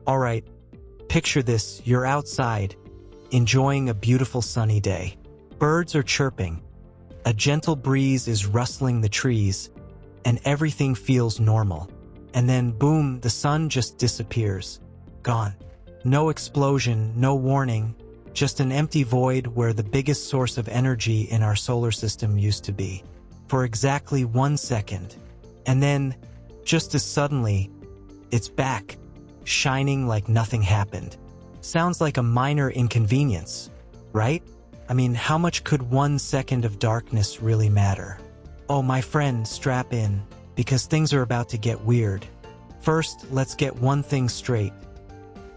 Alright, picture this, you're outside, enjoying a beautiful sunny day. Birds are chirping, a gentle breeze is rustling the trees, and everything feels normal. And then, boom, the sun just disappears. Gone. No explosion, no warning, just an empty void where the biggest source of energy in our solar system used to be. For exactly 1 second. And then, just as suddenly, it's back, shining like nothing happened. Sounds like a minor inconvenience, right? I mean, how much could 1 second of darkness really matter? Oh, my friend, strap in, because things are about to get weird. First, let's get one thing straight.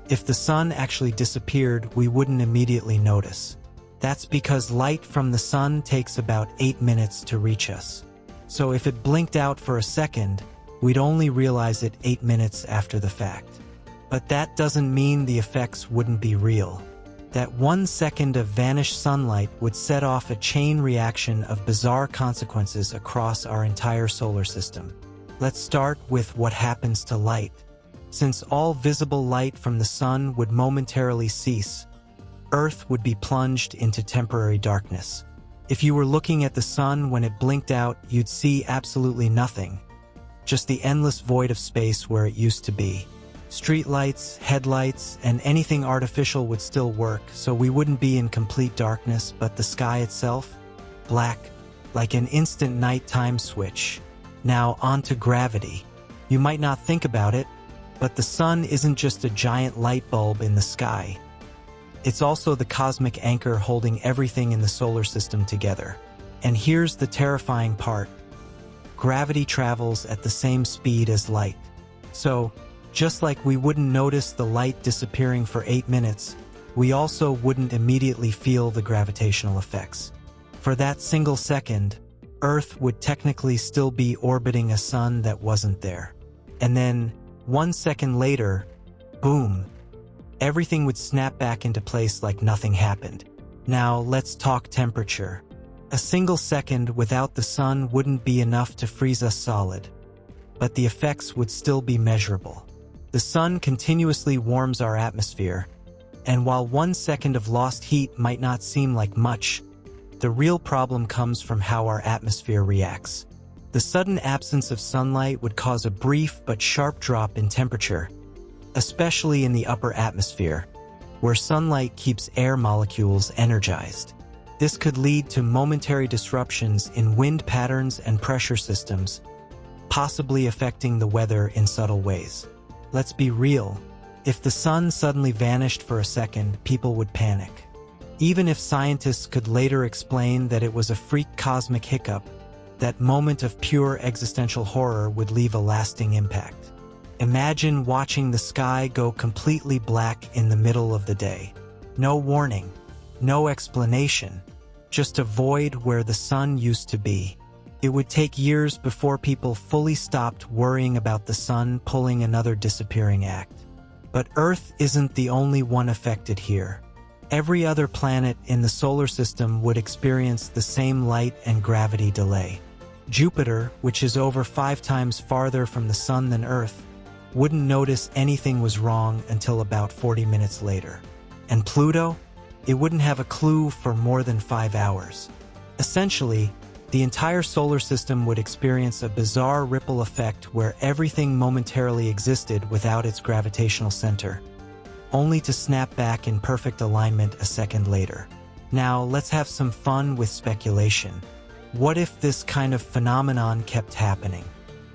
If the sun actually disappeared, we wouldn't immediately notice. That's because light from the sun takes about 8 minutes to reach us. So if it blinked out for a second, we'd only realize it 8 minutes after the fact. But that doesn't mean the effects wouldn't be real. That 1 second of vanished sunlight would set off a chain reaction of bizarre consequences across our entire solar system. Let's start with what happens to light. Since all visible light from the sun would momentarily cease, Earth would be plunged into temporary darkness. If you were looking at the sun when it blinked out, you'd see absolutely nothing. Just the endless void of space where it used to be. Streetlights, headlights, and anything artificial would still work, so we wouldn't be in complete darkness, but the sky itself? Black, like an instant nighttime switch. Now on to gravity. You might not think about it, but the sun isn't just a giant light bulb in the sky. It's also the cosmic anchor holding everything in the solar system together. And here's the terrifying part. Gravity travels at the same speed as light. So, just like we wouldn't notice the light disappearing for 8 minutes, we also wouldn't immediately feel the gravitational effects. For that single second, Earth would technically still be orbiting a sun that wasn't there. And then, 1 second later, boom, everything would snap back into place like nothing happened. Now let's talk temperature. A single second without the sun wouldn't be enough to freeze us solid, but the effects would still be measurable. The sun continuously warms our atmosphere, and while 1 second of lost heat might not seem like much, the real problem comes from how our atmosphere reacts. The sudden absence of sunlight would cause a brief but sharp drop in temperature, especially in the upper atmosphere, where sunlight keeps air molecules energized. This could lead to momentary disruptions in wind patterns and pressure systems, possibly affecting the weather in subtle ways. Let's be real. If the sun suddenly vanished for a second, people would panic. Even if scientists could later explain that it was a freak cosmic hiccup, that moment of pure existential horror would leave a lasting impact. Imagine watching the sky go completely black in the middle of the day. No warning, no explanation, just a void where the sun used to be. It would take years before people fully stopped worrying about the sun pulling another disappearing act. But Earth isn't the only one affected here. Every other planet in the solar system would experience the same light and gravity delay. Jupiter, which is over 5 times farther from the sun than Earth, wouldn't notice anything was wrong until about 40 minutes later. And Pluto? It wouldn't have a clue for more than 5 hours. Essentially, the entire solar system would experience a bizarre ripple effect where everything momentarily existed without its gravitational center, only to snap back in perfect alignment a second later. Now, let's have some fun with speculation. What if this kind of phenomenon kept happening?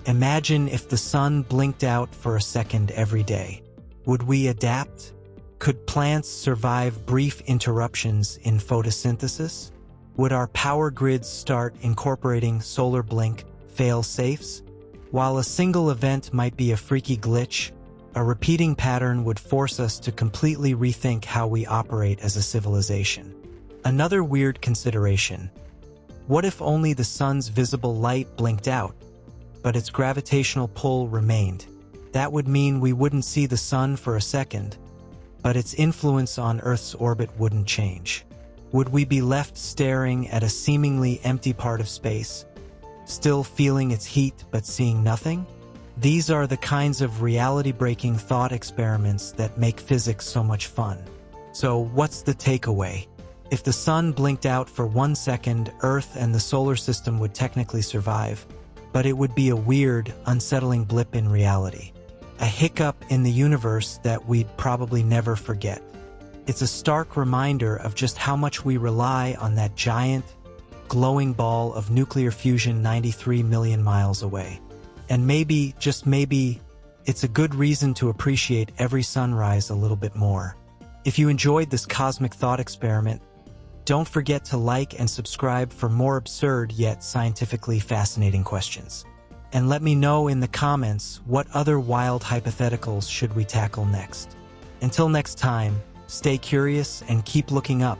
Imagine if the sun blinked out for a second every day. Would we adapt? Could plants survive brief interruptions in photosynthesis? Would our power grids start incorporating solar blink fail-safes? While a single event might be a freaky glitch, a repeating pattern would force us to completely rethink how we operate as a civilization. Another weird consideration. What if only the sun's visible light blinked out, but its gravitational pull remained? That would mean we wouldn't see the sun for a second, but its influence on Earth's orbit wouldn't change. Would we be left staring at a seemingly empty part of space, still feeling its heat but seeing nothing? These are the kinds of reality-breaking thought experiments that make physics so much fun. So, what's the takeaway? If the sun blinked out for 1 second, Earth and the solar system would technically survive, but it would be a weird, unsettling blip in reality. A hiccup in the universe that we'd probably never forget. It's a stark reminder of just how much we rely on that giant, glowing ball of nuclear fusion 93 million miles away. And maybe, just maybe, it's a good reason to appreciate every sunrise a little bit more. If you enjoyed this cosmic thought experiment, don't forget to like and subscribe for more absurd yet scientifically fascinating questions. And let me know in the comments what other wild hypotheticals should we tackle next. Until next time, stay curious and keep looking up.